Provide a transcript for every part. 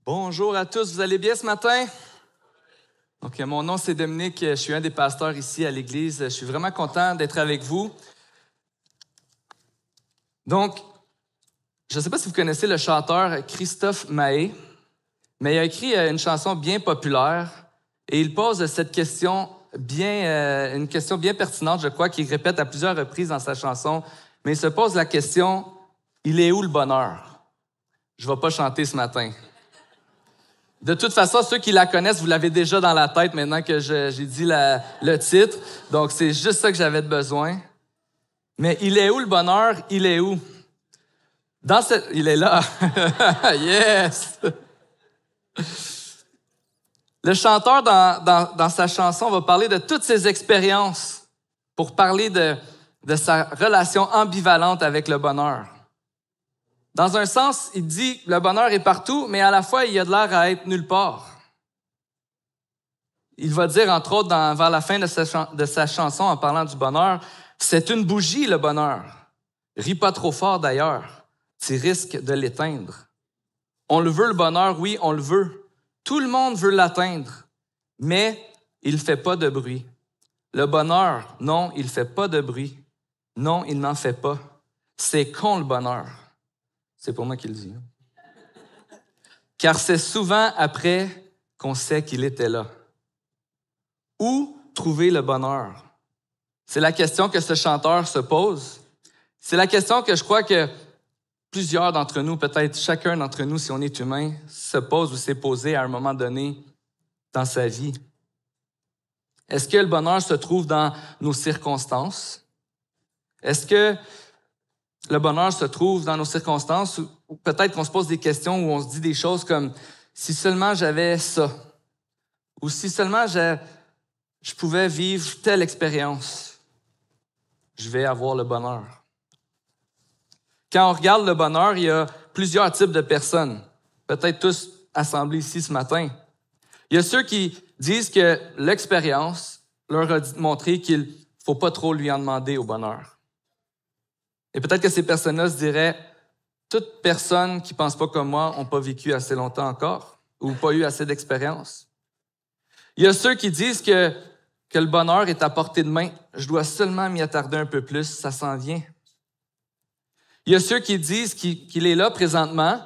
Bonjour à tous, vous allez bien ce matin? Donc, mon nom c'est Dominique, je suis un des pasteurs ici à l'église. Je suis vraiment content d'être avec vous. Donc, je ne sais pas si vous connaissez le chanteur Christophe Maé, mais il a écrit une chanson bien populaire et il pose cette question une question bien pertinente, je crois, qu'il répète à plusieurs reprises dans sa chanson. Mais il se pose la question, il est où le bonheur? Je ne vais pas chanter ce matin. De toute façon, ceux qui la connaissent, vous l'avez déjà dans la tête maintenant que j'ai dit le titre. Donc, c'est juste ça que j'avais besoin. Mais il est où le bonheur? Il est où? Il est là. Yes! Le chanteur, dans sa chanson, va parler de toutes ses expériences pour parler de sa relation ambivalente avec le bonheur. Dans un sens, il dit que le bonheur est partout, mais à la fois, il a de l'air à être nulle part. Il va dire, entre autres, vers la fin de sa chanson, en parlant du bonheur, « C'est une bougie, le bonheur. Ris pas trop fort, d'ailleurs. Tu risques de l'éteindre. On le veut, le bonheur, oui, on le veut. Tout le monde veut l'atteindre, mais il fait pas de bruit. Le bonheur, non, il fait pas de bruit. Non, il n'en fait pas. C'est con, le bonheur. » C'est pour moi qu'il le dit. Car c'est souvent après qu'on sait qu'il était là. Où trouver le bonheur? C'est la question que ce chanteur se pose. C'est la question que je crois que plusieurs d'entre nous, peut-être chacun d'entre nous, si on est humain, se pose ou s'est posé à un moment donné dans sa vie. Est-ce que le bonheur se trouve dans nos circonstances? Est-ce que le bonheur se trouve dans nos circonstances ou peut-être qu'on se pose des questions où on se dit des choses comme « si seulement j'avais ça » ou « si seulement je pouvais vivre telle expérience, je vais avoir le bonheur ». Quand on regarde le bonheur, il y a plusieurs types de personnes, peut-être tous assemblés ici ce matin. Il y a ceux qui disent que l'expérience leur a montré qu'il ne faut pas trop lui en demander au bonheur. Et peut-être que ces personnes-là se diraient « toute personne qui ne pense pas comme moi n'a pas vécu assez longtemps encore ou pas eu assez d'expérience ». Il y a ceux qui disent que le bonheur est à portée de main. Je dois seulement m'y attarder un peu plus, ça s'en vient. Il y a ceux qui disent qu'il est là présentement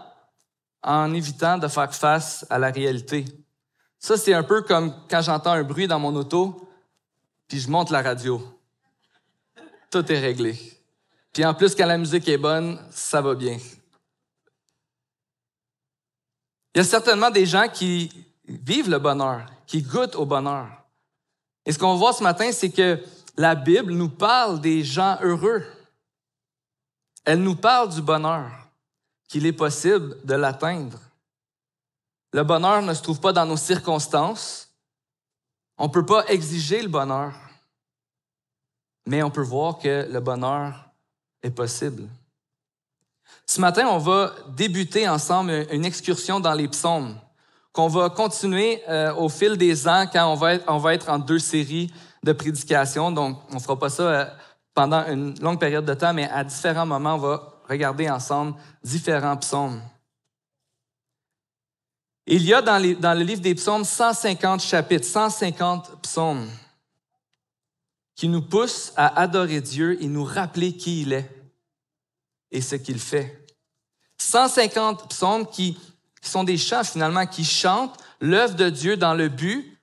en évitant de faire face à la réalité. Ça, c'est un peu comme quand j'entends un bruit dans mon auto, puis je monte la radio. Tout est réglé. Puis en plus, quand la musique est bonne, ça va bien. Il y a certainement des gens qui vivent le bonheur, qui goûtent au bonheur. Et ce qu'on voit ce matin, c'est que la Bible nous parle des gens heureux. Elle nous parle du bonheur, qu'il est possible de l'atteindre. Le bonheur ne se trouve pas dans nos circonstances. On ne peut pas exiger le bonheur, mais on peut voir que le bonheur est possible. Ce matin, on va débuter ensemble une excursion dans les psaumes, qu'on va continuer au fil des ans quand on va être en 2 séries de prédications. Donc, on ne fera pas ça pendant une longue période de temps, mais à différents moments, on va regarder ensemble différents psaumes. Il y a dans le livre des psaumes 150 chapitres, 150 psaumes qui nous poussent à adorer Dieu et nous rappeler qui il est et ce qu'il fait. 150 psaumes qui sont des chants finalement qui chantent l'œuvre de Dieu dans le but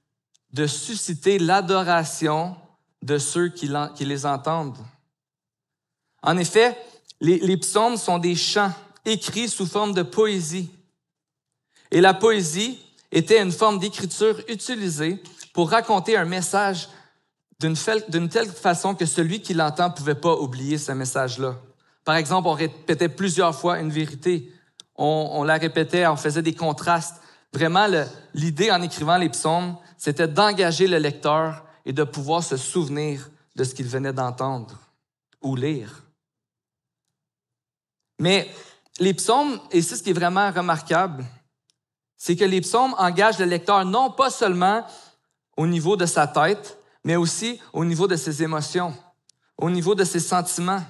de susciter l'adoration de ceux qui les entendent. En effet, les psaumes sont des chants écrits sous forme de poésie. Et la poésie était une forme d'écriture utilisée pour raconter un message d'une telle façon que celui qui l'entend ne pouvait pas oublier ce message-là. Par exemple, on répétait plusieurs fois une vérité. On la répétait, on faisait des contrastes. Vraiment, l'idée en écrivant les psaumes, c'était d'engager le lecteur et de pouvoir se souvenir de ce qu'il venait d'entendre ou lire. Mais les psaumes, et c'est ce qui est vraiment remarquable, c'est que les psaumes engagent le lecteur non pas seulement au niveau de sa tête, mais aussi au niveau de ses émotions, au niveau de ses sentiments.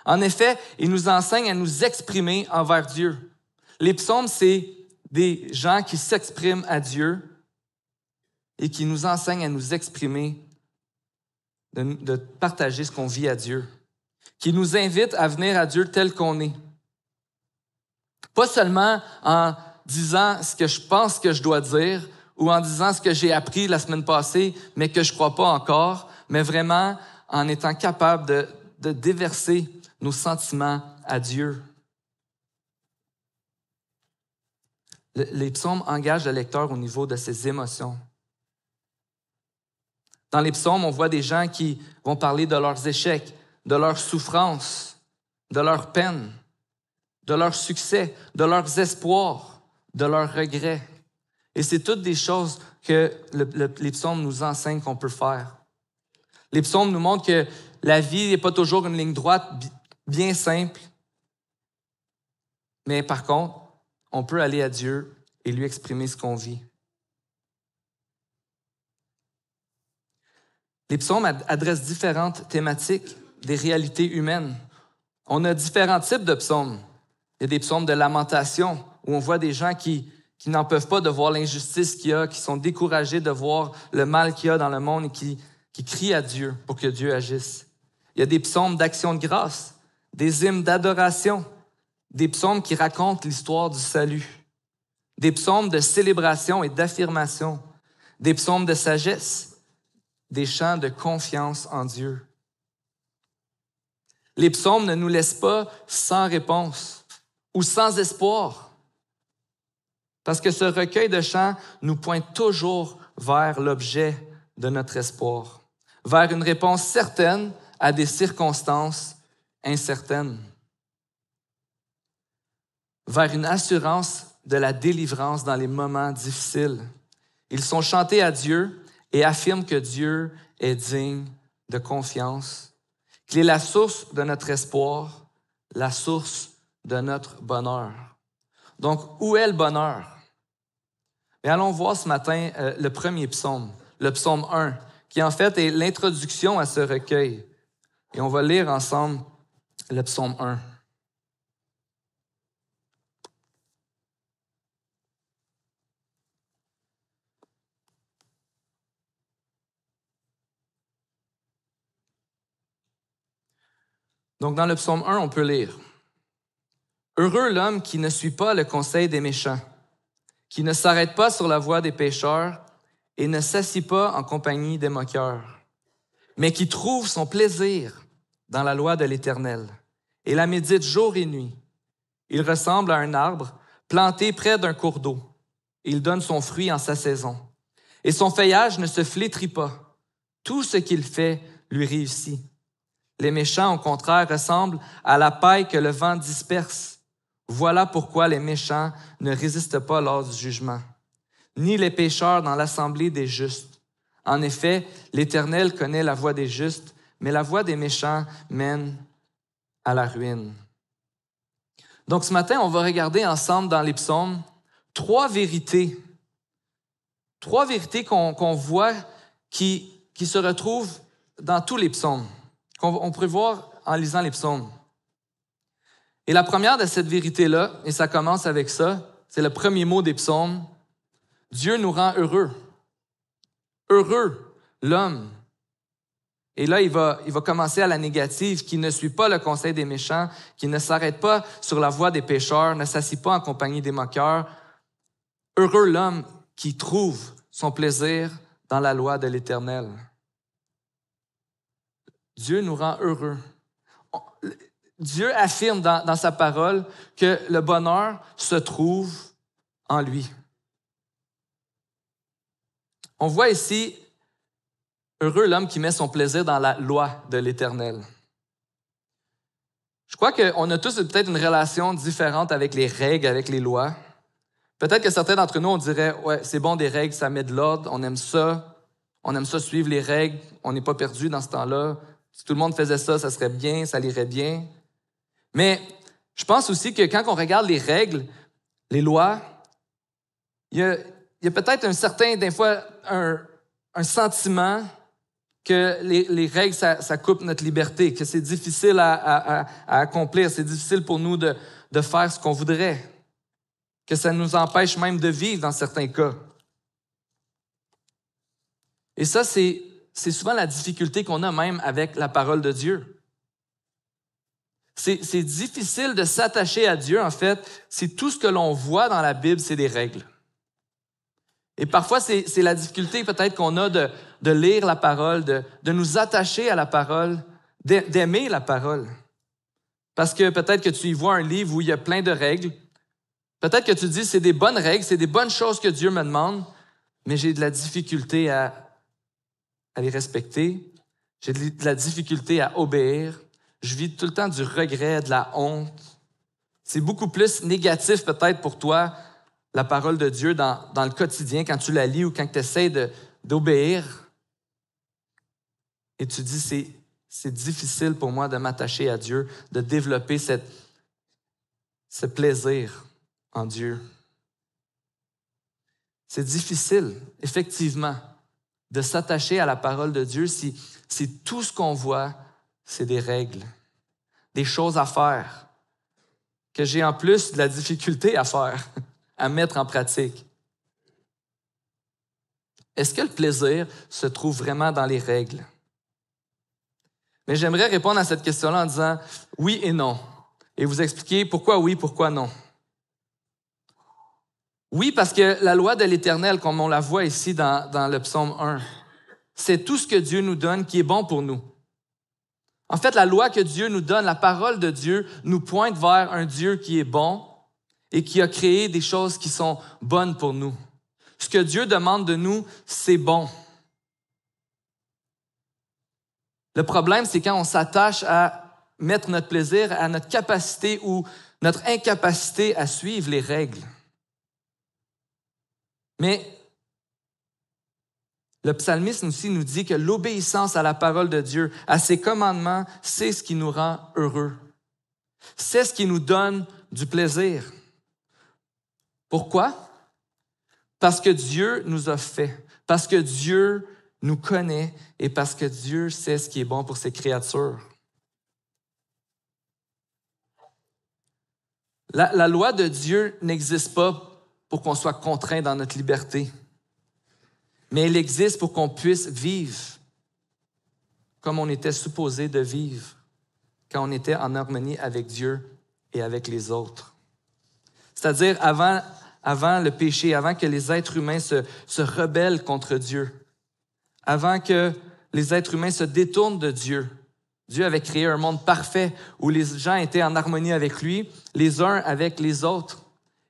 En effet, il nous enseigne à nous exprimer envers Dieu. Les psaumes, c'est des gens qui s'expriment à Dieu et qui nous enseignent à nous exprimer, de partager ce qu'on vit à Dieu, qui nous invitent à venir à Dieu tel qu'on est. Pas seulement en disant ce que je pense que je dois dire ou en disant ce que j'ai appris la semaine passée, mais que je ne crois pas encore, mais vraiment en étant capable de déverser nos sentiments à Dieu. Les psaumes engagent le lecteur au niveau de ses émotions. Dans les psaumes, on voit des gens qui vont parler de leurs échecs, de leurs souffrances, de leurs peines, de leurs succès, de leurs espoirs, de leurs regrets. Et c'est toutes des choses que les psaumes nous enseignent qu'on peut faire. Les psaumes nous montrent que la vie n'est pas toujours une ligne droite bien simple, mais par contre, on peut aller à Dieu et lui exprimer ce qu'on vit. Les psaumes adressent différentes thématiques des réalités humaines. On a différents types de psaumes. Il y a des psaumes de lamentation où on voit des gens qui n'en peuvent pas de voir l'injustice qu'il y a, qui sont découragés de voir le mal qu'il y a dans le monde et qui crient à Dieu pour que Dieu agisse. Il y a des psaumes d'action de grâce, des hymnes d'adoration, des psaumes qui racontent l'histoire du salut, des psaumes de célébration et d'affirmation, des psaumes de sagesse, des chants de confiance en Dieu. Les psaumes ne nous laissent pas sans réponse ou sans espoir, parce que ce recueil de chants nous pointe toujours vers l'objet de notre espoir, vers une réponse certaine à des circonstances incertaines, vers une assurance de la délivrance dans les moments difficiles. Ils sont chantés à Dieu et affirment que Dieu est digne de confiance, qu'il est la source de notre espoir, la source de notre bonheur. Donc, où est le bonheur? Mais allons voir ce matin le premier psaume, le psaume 1, qui en fait est l'introduction à ce recueil. Et on va lire ensemble le psaume 1. Donc, dans le psaume 1, on peut lire « Heureux l'homme qui ne suit pas le conseil des méchants, qui ne s'arrête pas sur la voie des pécheurs et ne s'assied pas en compagnie des moqueurs, mais qui trouve son plaisir dans la loi de l'Éternel et la médite jour et nuit. Il ressemble à un arbre planté près d'un cours d'eau. Il donne son fruit en sa saison. Et son feuillage ne se flétrit pas. Tout ce qu'il fait lui réussit. Les méchants, au contraire, ressemblent à la paille que le vent disperse. Voilà pourquoi les méchants ne résistent pas lors du jugement, ni les pécheurs dans l'assemblée des justes. En effet, l'Éternel connaît la voie des justes, mais la voie des méchants mène à la ruine. » Donc ce matin, on va regarder ensemble dans les psaumes trois vérités qu'on voit qui se retrouvent dans tous les psaumes, qu'on pourrait voir en lisant les psaumes. Et la première de cette vérité-là, et ça commence avec ça, c'est le premier mot des psaumes, Dieu nous rend heureux. Heureux, l'homme. Et là, il va commencer à la négative, qui ne suit pas le conseil des méchants, qui ne s'arrête pas sur la voie des pécheurs, ne s'assied pas en compagnie des moqueurs. Heureux l'homme qui trouve son plaisir dans la loi de l'Éternel. Dieu nous rend heureux. Dieu affirme dans sa parole que le bonheur se trouve en lui. On voit ici, heureux l'homme qui met son plaisir dans la loi de l'Éternel. Je crois qu'on a tous peut-être une relation différente avec les règles, avec les lois. Peut-être que certains d'entre nous, on dirait, ouais, c'est bon des règles, ça met de l'ordre, on aime ça suivre les règles, on n'est pas perdu dans ce temps-là. Si tout le monde faisait ça, ça serait bien, ça irait bien. Mais je pense aussi que quand on regarde les règles, les lois, il y a peut-être un certain, des fois, un un sentiment que les règles, ça coupe notre liberté, que c'est difficile à accomplir, c'est difficile pour nous de faire ce qu'on voudrait, que ça nous empêche même de vivre dans certains cas. Et ça, c'est souvent la difficulté qu'on a même avec la parole de Dieu. C'est difficile de s'attacher à Dieu, en fait, si tout ce que l'on voit dans la Bible, c'est des règles. Et parfois, c'est la difficulté peut-être qu'on a de lire la parole, de nous attacher à la parole, d'aimer la parole. Parce que peut-être que tu y vois un livre où il y a plein de règles. Peut-être que tu dis, c'est des bonnes règles, c'est des bonnes choses que Dieu me demande, mais j'ai de la difficulté à les respecter. J'ai de la difficulté à obéir. Je vis tout le temps du regret, de la honte. C'est beaucoup plus négatif peut-être pour toi, la parole de Dieu dans le quotidien, quand tu la lis ou quand tu essaies d'obéir. Et tu dis, c'est difficile pour moi de m'attacher à Dieu, de développer ce plaisir en Dieu. C'est difficile, effectivement, de s'attacher à la parole de Dieu si tout ce qu'on voit, c'est des règles, des choses à faire, que j'ai en plus de la difficulté à faire, à mettre en pratique. Est-ce que le plaisir se trouve vraiment dans les règles? Mais j'aimerais répondre à cette question-là en disant oui et non, et vous expliquer pourquoi oui, pourquoi non. Oui, parce que la loi de l'Éternel, comme on la voit ici dans le psaume 1, c'est tout ce que Dieu nous donne qui est bon pour nous. En fait, la loi que Dieu nous donne, la parole de Dieu, nous pointe vers un Dieu qui est bon et qui a créé des choses qui sont bonnes pour nous. Ce que Dieu demande de nous, c'est bon. Le problème, c'est quand on s'attache à mettre notre plaisir à notre capacité ou notre incapacité à suivre les règles. Mais le psalmiste aussi nous dit que l'obéissance à la parole de Dieu, à ses commandements, c'est ce qui nous rend heureux. C'est ce qui nous donne du plaisir. Pourquoi? Parce que Dieu nous a fait, parce que Dieu nous connaît et parce que Dieu sait ce qui est bon pour ses créatures. La loi de Dieu n'existe pas pour qu'on soit contraint dans notre liberté. Mais elle existe pour qu'on puisse vivre comme on était supposé de vivre quand on était en harmonie avec Dieu et avec les autres. C'est-à-dire avant le péché, avant que les êtres humains se rebellent contre Dieu, avant que les êtres humains se détournent de Dieu. Dieu avait créé un monde parfait où les gens étaient en harmonie avec lui, les uns avec les autres.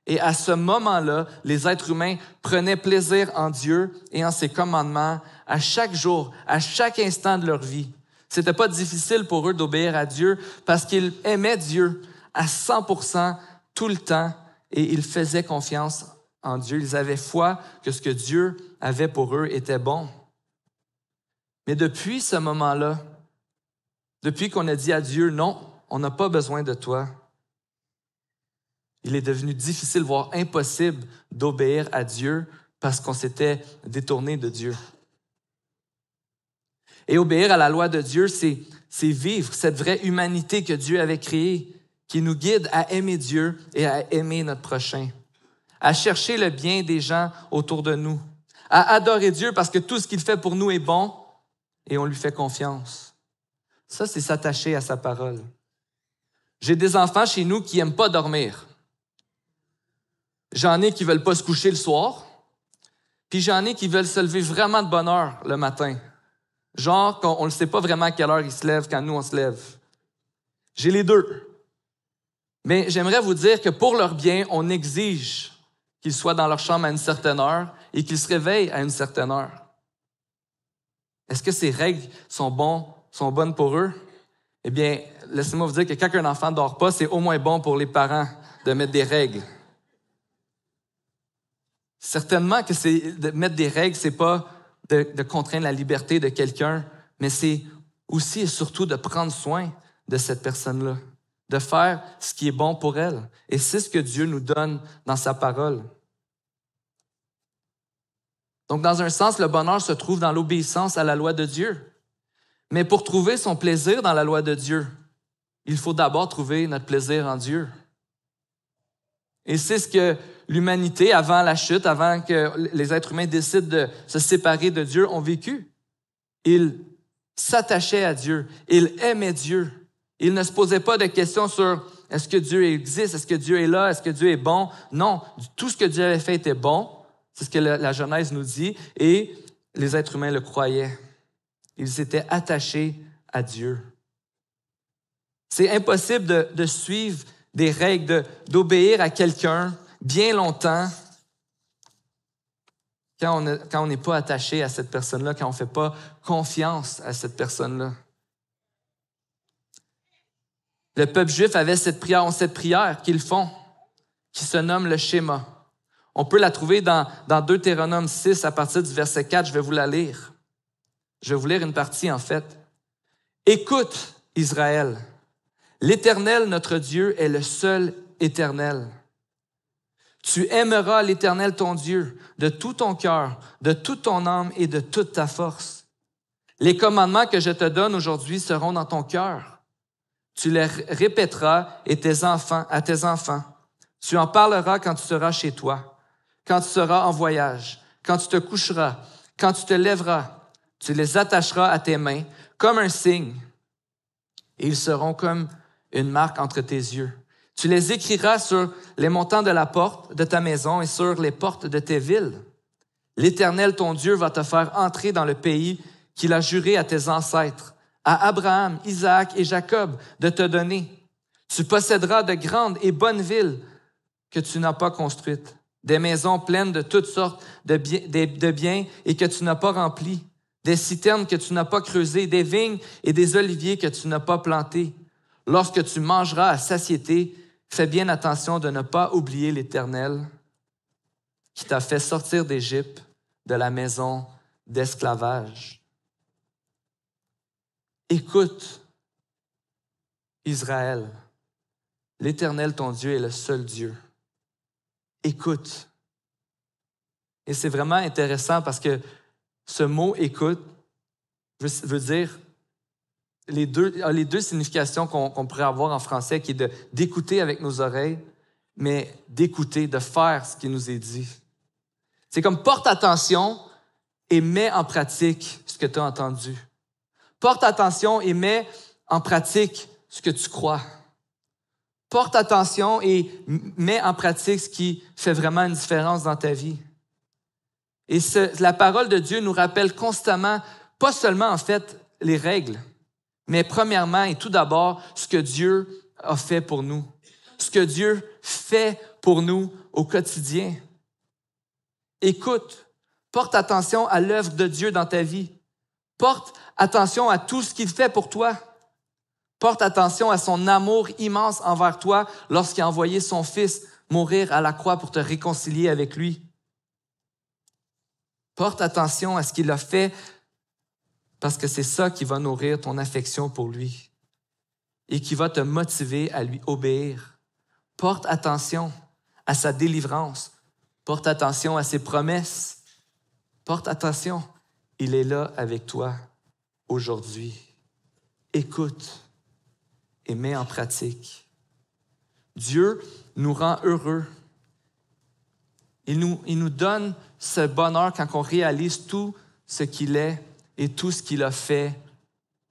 Et à ce moment-là, les êtres humains prenaient plaisir en Dieu et en ses commandements à chaque jour, à chaque instant de leur vie. C'était pas difficile pour eux d'obéir à Dieu parce qu'ils aimaient Dieu à 100% tout le temps et ils faisaient confiance en Dieu. Ils avaient foi que ce que Dieu avait pour eux était bon. Mais depuis ce moment-là, depuis qu'on a dit à Dieu, non, on n'a pas besoin de toi, il est devenu difficile, voire impossible, d'obéir à Dieu parce qu'on s'était détourné de Dieu. Et obéir à la loi de Dieu, c'est vivre cette vraie humanité que Dieu avait créée, qui nous guide à aimer Dieu et à aimer notre prochain, à chercher le bien des gens autour de nous, à adorer Dieu parce que tout ce qu'il fait pour nous est bon et on lui fait confiance. Ça, c'est s'attacher à sa parole. J'ai des enfants chez nous qui n'aiment pas dormir. J'en ai qui ne veulent pas se coucher le soir, puis j'en ai qui veulent se lever vraiment de bonne heure le matin. Genre qu'on ne sait pas vraiment à quelle heure ils se lèvent quand nous, on se lève. J'ai les deux. Mais j'aimerais vous dire que pour leur bien, on exige qu'ils soient dans leur chambre à une certaine heure et qu'ils se réveillent à une certaine heure. Est-ce que ces règles sont bonnes pour eux? Eh bien, laissez-moi vous dire que quand un enfant ne dort pas, c'est au moins bon pour les parents de mettre des règles. Certainement que de mettre des règles, c'est pas de contraindre la liberté de quelqu'un, mais c'est aussi et surtout de prendre soin de cette personne-là, de faire ce qui est bon pour elle. Et c'est ce que Dieu nous donne dans sa parole. Donc, dans un sens, le bonheur se trouve dans l'obéissance à la loi de Dieu. Mais pour trouver son plaisir dans la loi de Dieu, il faut d'abord trouver notre plaisir en Dieu. Et c'est ce que l'humanité, avant la chute, avant que les êtres humains décident de se séparer de Dieu, ont vécu. Ils s'attachaient à Dieu, ils aimaient Dieu. Ils ne se posaient pas de questions sur est-ce que Dieu existe, est-ce que Dieu est là, est-ce que Dieu est bon. Non, tout ce que Dieu avait fait était bon, c'est ce que la Genèse nous dit, et les êtres humains le croyaient. Ils étaient attachés à Dieu. C'est impossible de suivre des règles, d'obéir à quelqu'un bien longtemps quand on n'est pas attaché à cette personne-là, quand on ne fait pas confiance à cette personne-là. Le peuple juif avait cette prière qu'ils font, qui se nomme le Shema. On peut la trouver dans Deutéronome 6, à partir du verset 4. Je vais vous la lire. Je vais vous lire une partie, en fait. « Écoute, Israël, l'Éternel, notre Dieu, est le seul éternel. Tu aimeras l'Éternel, ton Dieu, de tout ton cœur, de toute ton âme et de toute ta force. Les commandements que je te donne aujourd'hui seront dans ton cœur. Tu les répéteras à tes enfants. Tu en parleras quand tu seras chez toi, quand tu seras en voyage, quand tu te coucheras, quand tu te lèveras. Tu les attacheras à tes mains comme un signe, et ils seront comme une marque entre tes yeux. Tu les écriras sur les montants de la porte de ta maison et sur les portes de tes villes. L'Éternel, ton Dieu, va te faire entrer dans le pays qu'il a juré à tes ancêtres, à Abraham, Isaac et Jacob, de te donner. Tu posséderas de grandes et bonnes villes que tu n'as pas construites, des maisons pleines de toutes sortes de biens et que tu n'as pas remplies, des citernes que tu n'as pas creusées, des vignes et des oliviers que tu n'as pas plantés. Lorsque tu mangeras à satiété, fais bien attention de ne pas oublier l'Éternel qui t'a fait sortir d'Égypte, de la maison d'esclavage. Écoute, Israël, l'Éternel, ton Dieu, est le seul Dieu. Écoute. Et c'est vraiment intéressant parce que ce mot « écoute » veut dire les deux significations qu'on pourrait avoir en français, qui est d'écouter avec nos oreilles, mais d'écouter, de faire ce qui nous est dit. C'est comme porte attention et mets en pratique ce que tu as entendu. Porte attention et mets en pratique ce que tu crois. Porte attention et mets en pratique ce qui fait vraiment une différence dans ta vie. Et la parole de Dieu nous rappelle constamment, pas seulement en fait les règles, mais premièrement et tout d'abord ce que Dieu a fait pour nous, ce que Dieu fait pour nous au quotidien. Écoute, porte attention à l'œuvre de Dieu dans ta vie. Porte attention à tout ce qu'il fait pour toi. Porte attention à son amour immense envers toi lorsqu'il a envoyé son Fils mourir à la croix pour te réconcilier avec lui. Porte attention à ce qu'il a fait parce que c'est ça qui va nourrir ton affection pour lui et qui va te motiver à lui obéir. Porte attention à sa délivrance. Porte attention à ses promesses. Porte attention, il est là avec toi aujourd'hui. Écoute et mets en pratique. Dieu nous rend heureux. Il nous donne ce bonheur quand on réalise tout ce qu'il est et tout ce qu'il a fait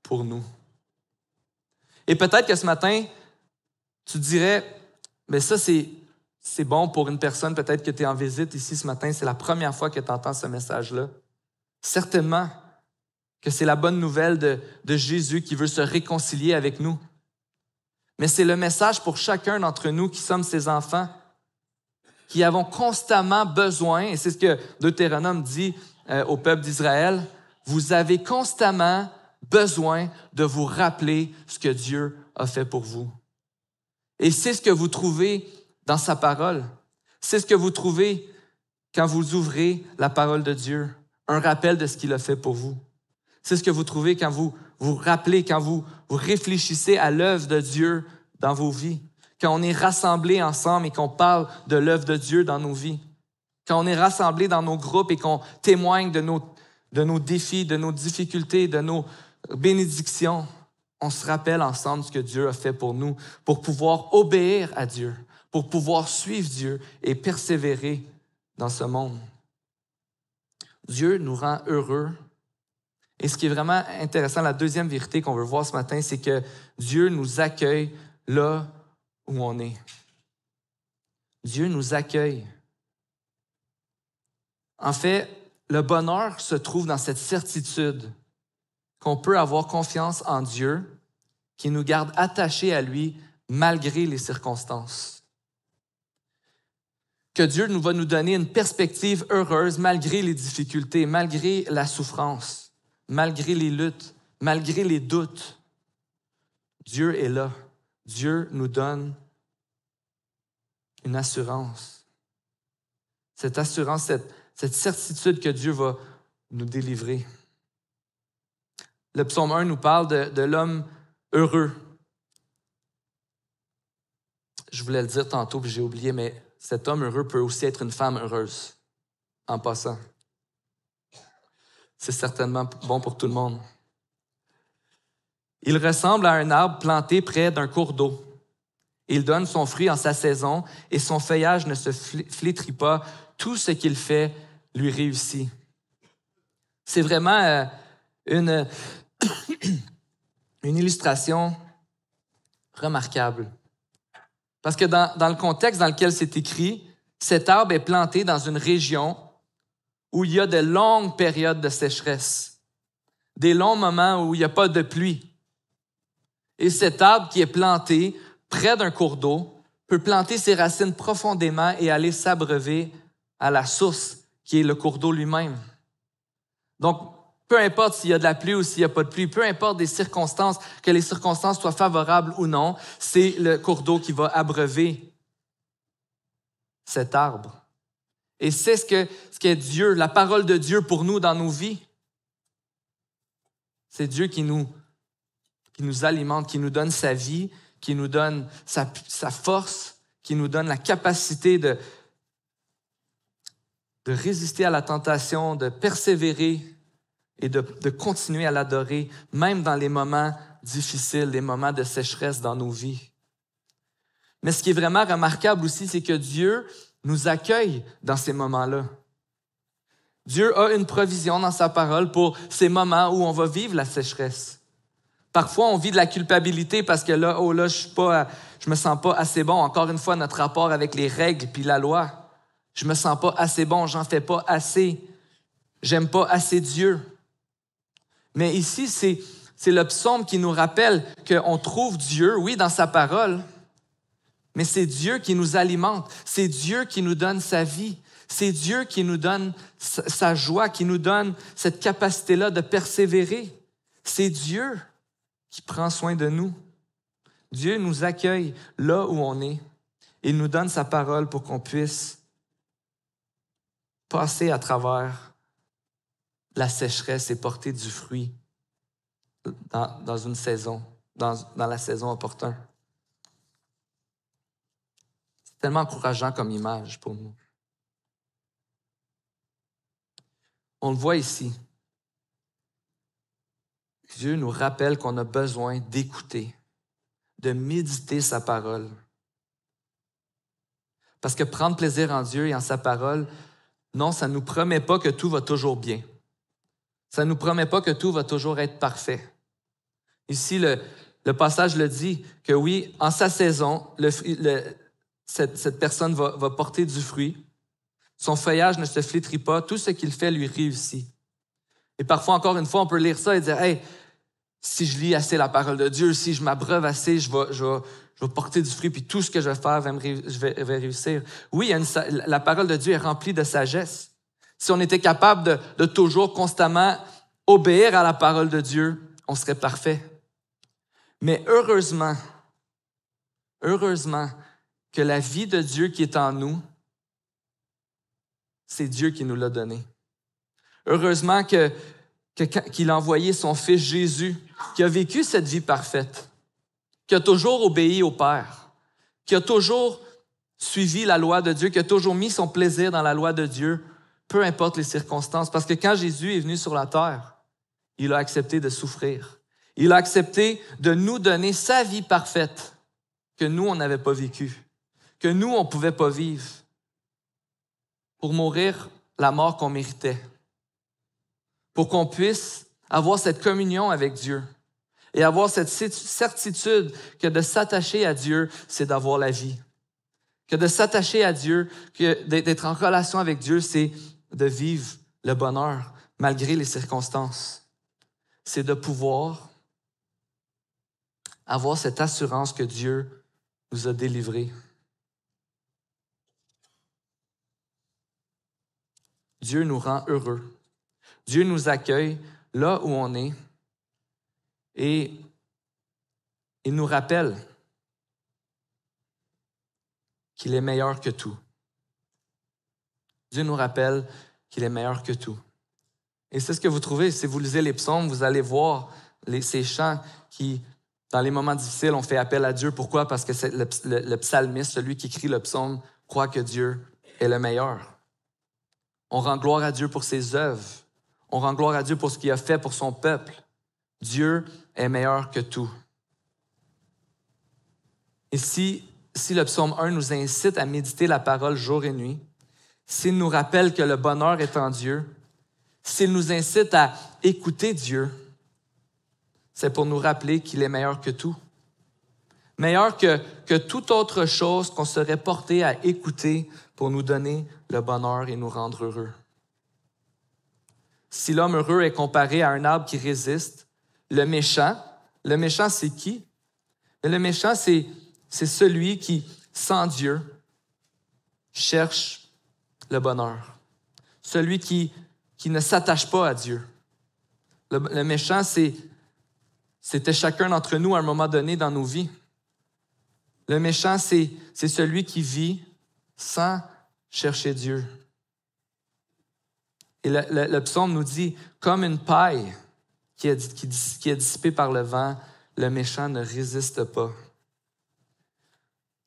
pour nous. Et peut-être que ce matin, tu dirais, mais ça c'est bon pour une personne, peut-être que tu es en visite ici ce matin, c'est la première fois que tu entends ce message-là. Certainement que c'est la bonne nouvelle de Jésus qui veut se réconcilier avec nous. Mais c'est le message pour chacun d'entre nous qui sommes ses enfants, qui avons constamment besoin, et c'est ce que Deutéronome dit au peuple d'Israël, vous avez constamment besoin de vous rappeler ce que Dieu a fait pour vous. Et c'est ce que vous trouvez dans sa parole. C'est ce que vous trouvez quand vous ouvrez la parole de Dieu, un rappel de ce qu'il a fait pour vous. C'est ce que vous trouvez quand vous vous rappelez, quand vous réfléchissez à l'œuvre de Dieu dans vos vies, quand on est rassemblés ensemble et qu'on parle de l'œuvre de Dieu dans nos vies. Quand on est rassemblés dans nos groupes et qu'on témoigne de nos défis, de nos difficultés, de nos bénédictions, on se rappelle ensemble ce que Dieu a fait pour nous, pour pouvoir obéir à Dieu, pour pouvoir suivre Dieu et persévérer dans ce monde. Dieu nous rend heureux. Et ce qui est vraiment intéressant, la deuxième vérité qu'on veut voir ce matin, c'est que Dieu nous accueille là où on est. Dieu nous accueille. En fait, le bonheur se trouve dans cette certitude qu'on peut avoir confiance en Dieu, qui nous garde attachés à lui malgré les circonstances. Que Dieu va nous donner une perspective heureuse malgré les difficultés, malgré la souffrance, malgré les luttes, malgré les doutes. Dieu est là. Dieu nous donne une assurance. Cette assurance, cette certitude que Dieu va nous délivrer. Le psaume 1 nous parle de l'homme heureux. Je voulais le dire tantôt, puis j'ai oublié, mais cet homme heureux peut aussi être une femme heureuse, en passant. C'est certainement bon pour tout le monde. Il ressemble à un arbre planté près d'un cours d'eau. Il donne son fruit en sa saison et son feuillage ne se flétrit pas. Tout ce qu'il fait lui réussit. C'est vraiment une illustration remarquable. Parce que dans le contexte dans lequel c'est écrit, cet arbre est planté dans une région où il y a de longues périodes de sécheresse, des longs moments où il n'y a pas de pluie. Et cet arbre qui est planté près d'un cours d'eau peut planter ses racines profondément et aller s'abreuver à la source qui est le cours d'eau lui-même. Donc, peu importe s'il y a de la pluie ou s'il n'y a pas de pluie, peu importe des circonstances, que les circonstances soient favorables ou non, c'est le cours d'eau qui va abreuver cet arbre. Et c'est ce qu'est Dieu, la parole de Dieu pour nous dans nos vies. C'est Dieu qui nous alimente, qui nous donne sa vie, qui nous donne sa force, qui nous donne la capacité de résister à la tentation, de persévérer et de continuer à l'adorer, même dans les moments difficiles, les moments de sécheresse dans nos vies. Mais ce qui est vraiment remarquable aussi, c'est que Dieu nous accueille dans ces moments-là. Dieu a une provision dans sa parole pour ces moments où on va vivre la sécheresse. Parfois, on vit de la culpabilité parce que là, je me sens pas assez bon. Encore une fois, notre rapport avec les règles puis la loi. Je me sens pas assez bon, j'en fais pas assez. J'aime pas assez Dieu. Mais ici, c'est le psaume qui nous rappelle qu'on trouve Dieu, oui, dans sa parole, mais c'est Dieu qui nous alimente. C'est Dieu qui nous donne sa vie. C'est Dieu qui nous donne sa joie, qui nous donne cette capacité-là de persévérer. C'est Dieu qui prend soin de nous. Dieu nous accueille là où on est. Il nous donne sa parole pour qu'on puisse passer à travers la sécheresse et porter du fruit dans une saison, dans la saison opportune. C'est tellement encourageant comme image pour nous. On le voit ici. Dieu nous rappelle qu'on a besoin d'écouter, de méditer sa parole. Parce que prendre plaisir en Dieu et en sa parole, non, ça ne nous promet pas que tout va toujours bien. Ça ne nous promet pas que tout va toujours être parfait. Ici, le passage le dit, que oui, en sa saison, cette personne va porter du fruit. Son feuillage ne se flétrit pas. Tout ce qu'il fait lui réussit. Et parfois, encore une fois, on peut lire ça et dire, « Hey, si je lis assez la parole de Dieu, si je m'abreuve assez, je vais porter du fruit, puis tout ce que je vais faire, je vais réussir. » Oui, la parole de Dieu est remplie de sagesse. Si on était capable de toujours, constamment obéir à la parole de Dieu, on serait parfait. Mais heureusement que la vie de Dieu qui est en nous, c'est Dieu qui nous l'a donnée. Heureusement qu'il a envoyé son Fils Jésus, qui a vécu cette vie parfaite, qui a toujours obéi au Père, qui a toujours suivi la loi de Dieu, qui a toujours mis son plaisir dans la loi de Dieu, peu importe les circonstances. Parce que quand Jésus est venu sur la terre, il a accepté de souffrir. Il a accepté de nous donner sa vie parfaite que nous, on n'avait pas vécue, que nous, on ne pouvait pas vivre, pour mourir la mort qu'on méritait, pour qu'on puisse avoir cette communion avec Dieu et avoir cette certitude que de s'attacher à Dieu, c'est d'avoir la vie. Que de s'attacher à Dieu, que d'être en relation avec Dieu, c'est de vivre le bonheur malgré les circonstances. C'est de pouvoir avoir cette assurance que Dieu nous a délivrés. Dieu nous rend heureux. Dieu nous accueille là où on est et il nous rappelle qu'il est meilleur que tout. Dieu nous rappelle qu'il est meilleur que tout. Et c'est ce que vous trouvez, si vous lisez les psaumes, vous allez voir ces chants qui, dans les moments difficiles, on fait appel à Dieu. Pourquoi? Parce que c'est le psalmiste, celui qui écrit le psaume, croit que Dieu est le meilleur. On rend gloire à Dieu pour ses œuvres. On rend gloire à Dieu pour ce qu'il a fait pour son peuple. Dieu est meilleur que tout. Et si le psaume 1 nous incite à méditer la parole jour et nuit, s'il nous rappelle que le bonheur est en Dieu, s'il nous incite à écouter Dieu, c'est pour nous rappeler qu'il est meilleur que tout. Meilleur que toute autre chose qu'on serait porté à écouter pour nous donner le bonheur et nous rendre heureux. Si l'homme heureux est comparé à un arbre qui résiste, le méchant, c'est qui? Le méchant, c'est celui qui, sans Dieu, cherche le bonheur. Celui qui ne s'attache pas à Dieu. Le méchant, c'était chacun d'entre nous à un moment donné dans nos vies. Le méchant, c'est celui qui vit sans chercher Dieu. Et le psaume nous dit, comme une paille qui est dissipée par le vent, le méchant ne résiste pas.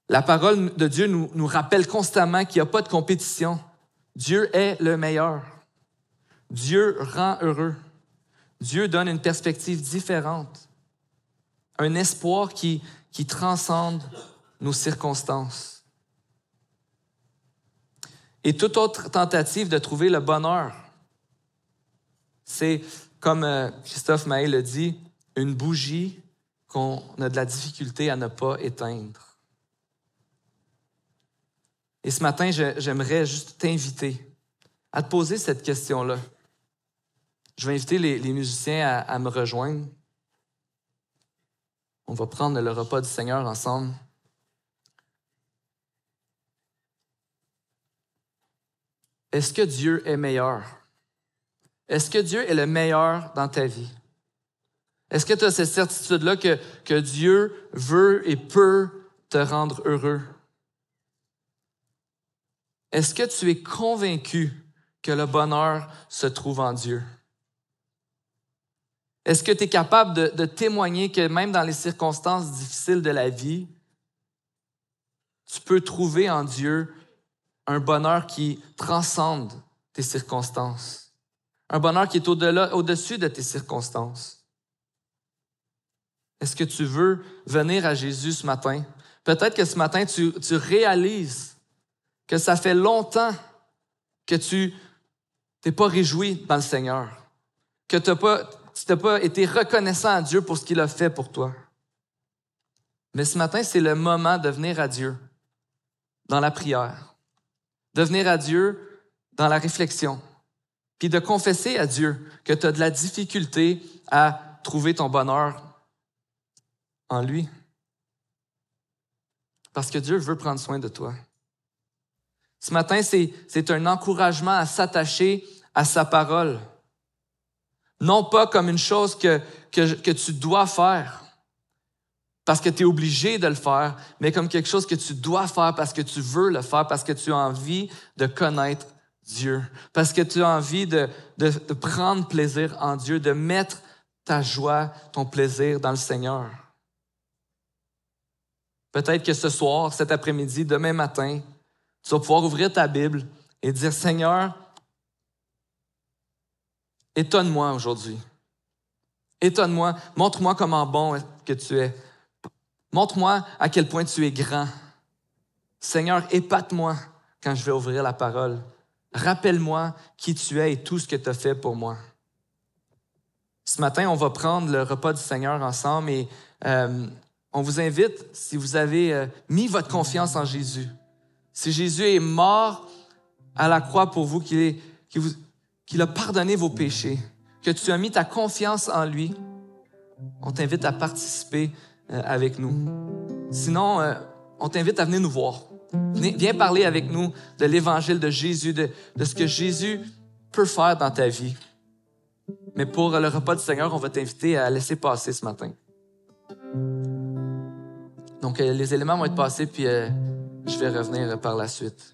La parole de Dieu nous rappelle constamment qu'il n'y a pas de compétition. Dieu est le meilleur. Dieu rend heureux. Dieu donne une perspective différente. Un espoir qui transcende nos circonstances. Et toute autre tentative de trouver le bonheur, c'est, comme Christophe Maé le dit, une bougie qu'on a de la difficulté à ne pas éteindre. Et ce matin, j'aimerais juste t'inviter à te poser cette question-là. Je vais inviter les musiciens à me rejoindre. On va prendre le repas du Seigneur ensemble. Est-ce que Dieu est meilleur? Est-ce que Dieu est le meilleur dans ta vie? Est-ce que tu as cette certitude-là que Dieu veut et peut te rendre heureux? Est-ce que tu es convaincu que le bonheur se trouve en Dieu? Est-ce que tu es capable de témoigner que même dans les circonstances difficiles de la vie, tu peux trouver en Dieu un bonheur qui transcende tes circonstances? Un bonheur qui est au-dessus de tes circonstances? Est-ce que tu veux venir à Jésus ce matin? Peut-être que ce matin, tu réalises que ça fait longtemps que tu t'es pas réjoui dans le Seigneur, que tu n'as pas été reconnaissant à Dieu pour ce qu'il a fait pour toi. Mais ce matin, c'est le moment de venir à Dieu dans la prière, de venir à Dieu dans la réflexion, puis de confesser à Dieu que tu as de la difficulté à trouver ton bonheur en lui. Parce que Dieu veut prendre soin de toi. Ce matin, c'est un encouragement à s'attacher à sa parole. Non pas comme une chose que tu dois faire parce que tu es obligé de le faire, mais comme quelque chose que tu dois faire parce que tu veux le faire, parce que tu as envie de connaître Dieu, parce que tu as envie de prendre plaisir en Dieu, de mettre ta joie, ton plaisir dans le Seigneur. Peut-être que ce soir, cet après-midi, demain matin, tu vas pouvoir ouvrir ta Bible et dire, Seigneur, étonne-moi aujourd'hui. Étonne-moi, montre-moi comment bon que tu es. Montre-moi à quel point tu es grand. Seigneur, épate-moi quand je vais ouvrir la parole. Rappelle-moi qui tu es et tout ce que tu as fait pour moi. Ce matin, on va prendre le repas du Seigneur ensemble et on vous invite, si vous avez mis votre confiance en Jésus, si Jésus est mort à la croix pour vous, qu'il a pardonné vos péchés, que tu as mis ta confiance en lui, on t'invite à participer avec nous. Sinon, on t'invite à venir nous voir. Viens parler avec nous de l'évangile de Jésus, de ce que Jésus peut faire dans ta vie. Mais pour le repas du Seigneur, on va t'inviter à laisser passer ce matin. Donc, les éléments vont être passés, puis je vais revenir par la suite.